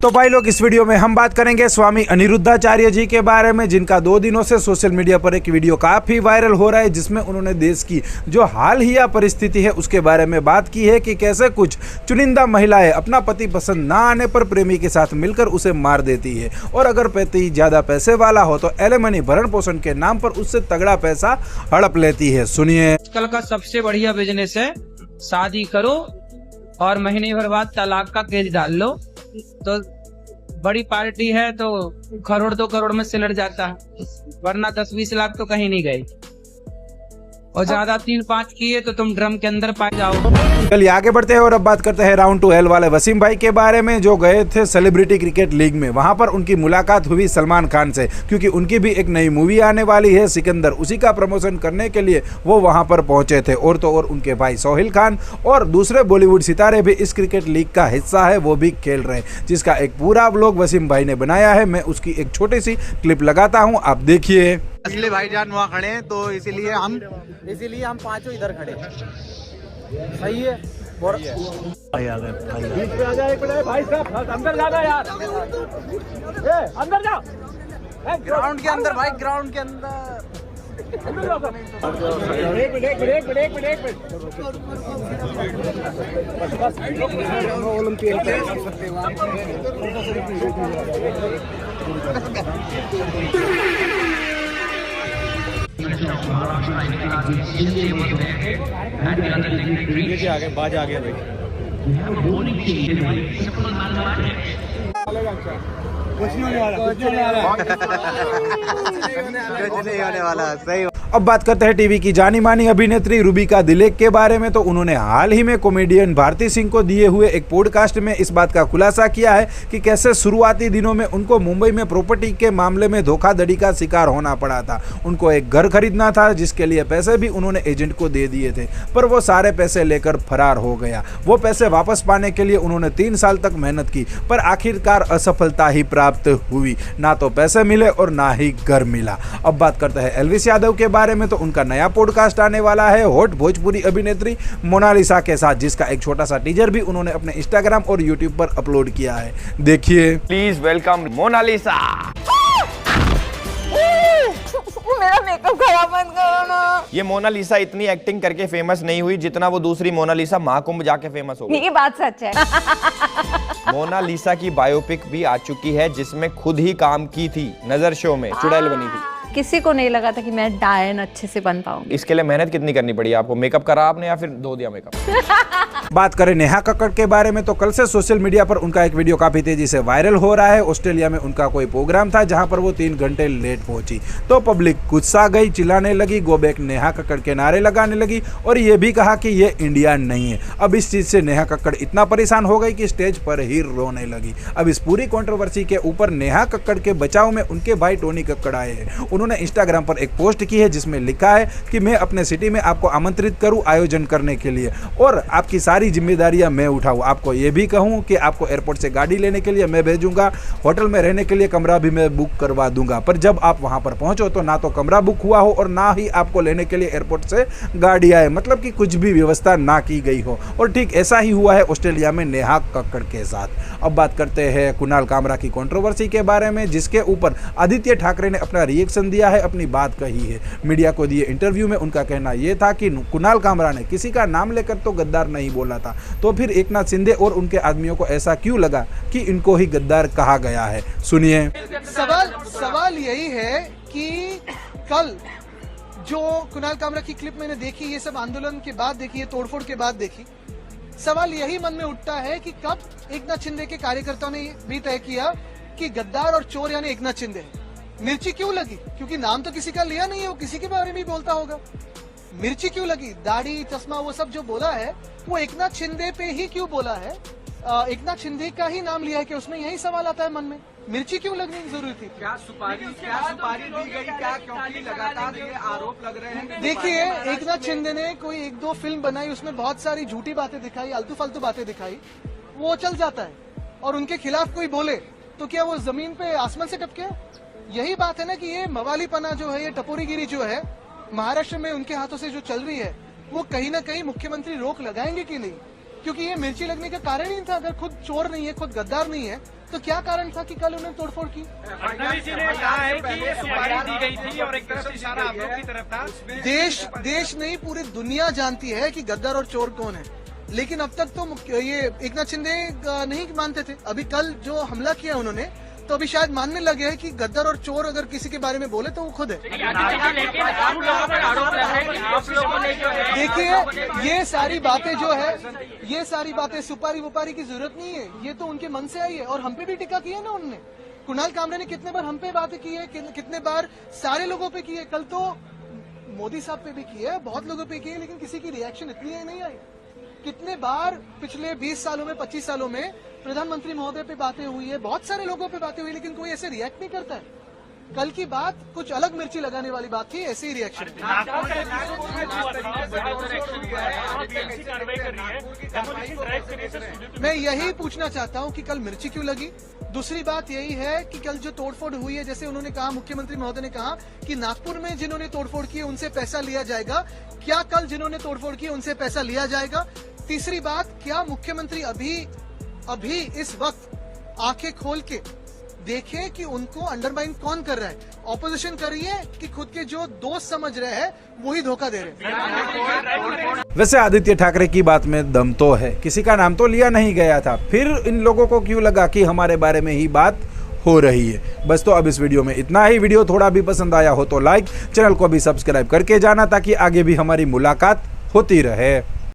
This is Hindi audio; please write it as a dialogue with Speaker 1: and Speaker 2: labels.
Speaker 1: तो भाई लोग, इस वीडियो में हम बात करेंगे स्वामी अनिरुद्धाचार्य जी के बारे में, जिनका 2 दिनों से सोशल मीडिया पर एक वीडियो काफी वायरल हो रहा है, जिसमें उन्होंने देश की जो हाल ही परिस्थिति है उसके बारे में बात की है कि कैसे कुछ चुनिंदा महिलाएं अपना पति पसंद ना आने पर प्रेमी के साथ मिलकर उसे मार देती है, और अगर पति ज्यादा पैसे वाला हो तो एलिमनी भरण पोषण के नाम पर उससे तगड़ा पैसा हड़प लेती है। सुनिए।
Speaker 2: आजकल का सबसे बढ़िया बिजनेस है, शादी करो और महीने भर बाद तलाक का केस डाल लो, तो बड़ी पार्टी है तो करोड़ 2 करोड़ में सिलट जाता है, वरना 10-20 लाख तो कहीं नहीं गई, और ज्यादा 3-5 किए तो तुम ड्रम के अंदर पाए जाओ।
Speaker 1: चलिए आगे बढ़ते हैं और अब बात करते हैं राउंड 2 हेल वाले वसीम भाई के बारे में, जो गए थे सेलिब्रिटी क्रिकेट लीग में। वहां पर उनकी मुलाकात हुई सलमान खान से, क्योंकि उनकी भी एक नई मूवी आने वाली है सिकंदर, उसी का प्रमोशन करने के लिए वो वहां पर पहुंचे थे। और तो और उनके भाई सोहेल खान और दूसरे बॉलीवुड सितारे भी इस क्रिकेट लीग का हिस्सा है, वो भी खेल रहे हैं, जिसका एक पूरा व्लॉग वसीम भाई ने बनाया है। मैं उसकी एक छोटी सी क्लिप लगाता हूँ, आप देखिए।
Speaker 3: असली भाईजान वहाँ खड़े हैं, तो इसीलिए हम पांचों इधर खड़े हैं। सही है। भाई आ गए,
Speaker 4: भाई साहब अंदर जाना यार, अंदर जाओ,
Speaker 3: ग्राउंड के अंदर भाई, ग्राउंड के अंदर।
Speaker 4: आगे बाज आ गया भाई, कुछ नहीं
Speaker 3: होने वाला। सही।
Speaker 1: अब बात करते हैं टीवी की जानी मानी अभिनेत्री रूबिका दिलेक के बारे में। तो उन्होंने हाल ही में कॉमेडियन भारती सिंह को दिए हुए एक पॉडकास्ट में इस बात का खुलासा किया है कि कैसे शुरुआती दिनों में उनको मुंबई में प्रॉपर्टी के मामले में धोखाधड़ी का शिकार होना पड़ा था। उनको एक घर खरीदना था, जिसके लिए पैसे भी उन्होंने एजेंट को दे दिए थे, पर वो सारे पैसे लेकर फरार हो गया। वो पैसे वापस पाने के लिए उन्होंने 3 साल तक मेहनत की, पर आखिरकार असफलता ही प्राप्त हुई। ना तो पैसे मिले और ना ही घर मिला। अब बात करते हैं एल्विस यादव के बारे में। तो उनका नया पॉडकास्ट आने वाला है हॉट भोजपुरी अभिनेत्री मोनालिसा के साथ, जिसका एक छोटा सा टीजर भी उन्होंने अपने इंस्टाग्राम और यूट्यूब पर अपलोड किया है। देखिए।
Speaker 5: Please welcome Mona Lisa.
Speaker 6: मेरा मेकअप खराब मत करो ना।
Speaker 5: ये मोनालिसा इतनी एक्टिंग करके फेमस नहीं हुई जितना वो दूसरी मोनालिसा महाकुंभ जाके फेमस हो गई।
Speaker 6: ये बात सच है।
Speaker 5: मोनालिसा की बायोपिक भी आ चुकी है, जिसमें खुद ही काम की थी, नजर शो में चुड़ैल बनी थी।
Speaker 6: किसी को नहीं लगा था कि मैं डायन अच्छे से बन पाऊंगी।
Speaker 5: इसके लिए मेहनत कितनी करनी पड़ी आपको? मेकअप करा आपने या फिर धो दिया मेकअप?
Speaker 1: बात करें नेहा कक्कड़ के बारे में, तो कल से सोशल मीडिया पर उनका एक वीडियो काफी तेजी से वायरल हो रहा है। ऑस्ट्रेलिया में उनका कोई प्रोग्राम था, जहां पर वो 3 घंटे लेट पहुंची, तो पब्लिक गुस्सा गई, चिल्लाने लगी, गो बैक नेहा कक्कड़ के नारे लगाने लगी, और ये भी कहा कि ये इंडिया नहीं है। अब इस चीज से नेहा कक्कड़ इतना परेशान हो गई कि स्टेज पर ही रोने लगी। अब इस पूरी कंट्रोवर्सी के ऊपर नेहा कक्कड़ के बचाव में उनके भाई टोनी कक्कड़ आए हैं। उन्होंने इंस्टाग्राम पर एक पोस्ट की है, जिसमें लिखा है कि मैं अपने सिटी में आपको आमंत्रित करूं आयोजन करने के लिए, और आपकी सारी जिम्मेदारियां मैं उठाऊं। आपको ये भी कहूं कि आपको एयरपोर्ट से गाड़ी लेने के लिए मैं भेजूंगा, होटल में रहने के लिए कमरा भी मैं बुक करवा दूंगा, पर जब आप वहां पर पहुंचो तो ना तो कमरा बुक हुआ हो और ना ही आपको लेने के लिए एयरपोर्ट से गाड़ी आए, मतलब कि कुछ भी व्यवस्था ना की गई हो। और ठीक ऐसा ही हुआ है ऑस्ट्रेलिया में नेहा कक्कड़ के साथ। अब बात करते हैं कुणाल कामरा की कंट्रोवर्सी के बारे में, जिसके ऊपर आदित्य ठाकरे ने अपना रिएक्शन दिया है, अपनी बात कही है। मीडिया को दिए इंटरव्यू में उनका कहना यह था कि कुणाल कामरा ने किसी का नाम लेकर तो गद्दार नहीं बोला था, तो फिर एकनाथ शिंदे और उनके आदमियों को ऐसा क्यों लगा कि इनको ही गद्दार कहा गया है? सुनिए।
Speaker 7: सवाल यही है कि कल जो कुणाल कामरा की क्लिप मैंने देखी, ये सब आंदोलन के बाद देखी, ये तोड़फोड़ के बाद देखी, सवाल यही मन में उठता है कि कब एकनाथ शिंदे के कार्यकर्ताओं ने भी तय किया कि गद्दार और चोर यानी एकनाथ शिंदे है। मिर्ची क्यों लगी? क्योंकि नाम तो किसी का लिया नहीं है, वो किसी के बारे में भी बोलता होगा। मिर्ची क्यों लगी? दाढ़ी, चश्मा, वो सब जो बोला है वो एकनाथ शिंदे पे ही क्यों बोला है? एकनाथ शिंदे का ही नाम लिया है कि उसमें यही सवाल आता है मन में, मिर्ची क्यों लगने की जरूरत थी? क्या सुपारी दी गई क्या? क्योंकि लगातार ये आरोप लग रहे हैं। देखिए, एकनाथ शिंदे ने कोई 1-2 फिल्म बनाई, उसमें बहुत सारी झूठी बातें दिखाई, आलतू फालतू बातें दिखाई, वो चल जाता है। और उनके खिलाफ कोई बोले तो क्या वो जमीन पे आसमान से टपके? यही बात है ना कि ये मवालीपना जो है, ये टपोरीगिरी जो है महाराष्ट्र में उनके हाथों से जो चल रही है, वो कहीं ना कहीं मुख्यमंत्री रोक लगाएंगे कि नहीं? क्योंकि ये मिर्ची लगने का कारण ही था। अगर खुद चोर नहीं है, खुद गद्दार नहीं है, तो क्या कारण था कि कल उन्होंने तोड़फोड़ की? देश नहीं पूरी दुनिया जानती है कि गद्दार और चोर कौन है, लेकिन अब तक तो ये एकनाथ शिंदे नहीं मानते थे। अभी कल जो हमला किया उन्होंने, तो अभी शायद मानने लगे हैं कि गद्दार और चोर अगर किसी के बारे में बोले तो वो खुद है। देखिए ये सारी बातें जो है, ये सारी बातें सुपारी वुपारी की जरूरत नहीं है, ये तो उनके मन से आई है। और हम पे भी टिक्का की है ना उन्होंने। कुणाल कामरे ने कितने बार हम पे बातें की है, कितने बार सारे लोगों पे की है। कल तो मोदी साहब पे भी की है, बहुत लोगों पे की है, लेकिन किसी की रिएक्शन इतनी नहीं आई। कितने बार पिछले 20 सालों में, 25 सालों में प्रधानमंत्री महोदय पे बातें हुई है, बहुत सारे लोगों पे बातें हुई, लेकिन कोई ऐसे रिएक्ट नहीं करता है। कल की बात कुछ अलग मिर्ची लगाने वाली बात थी, ऐसे ही रिएक्शन। मैं यही पूछना चाहता हूं कि कल मिर्ची क्यों लगी। दूसरी बात यही है कि कल जो तोड़फोड़ हुई है, जैसे उन्होंने कहा, मुख्यमंत्री महोदय ने कहा कि नागपुर में जिन्होंने तोड़फोड़ की उनसे पैसा लिया जाएगा। क्या कल जिन्होंने तोड़फोड़ की उनसे पैसा लिया जाएगा? तीसरी बात, क्या मुख्यमंत्री अभी इस वक्त आंखें खोल के देखें कि उनको अंडरमाइन कौन कर रहा है? ऑपोजिशन कर रही है कि खुद के जो दोस्त समझ रहे हैं वही धोखा दे रहे हैं?
Speaker 1: वैसे आदित्य ठाकरे की बात में दम तो है, किसी का नाम तो लिया नहीं गया था, फिर इन लोगों को क्यों लगा कि हमारे बारे में ही बात हो रही है। बस तो अब इस वीडियो में इतना ही। वीडियो थोड़ा भी पसंद आया हो तो लाइक, चैनल को भी सब्सक्राइब करके जाना ताकि आगे भी हमारी मुलाकात होती रहे।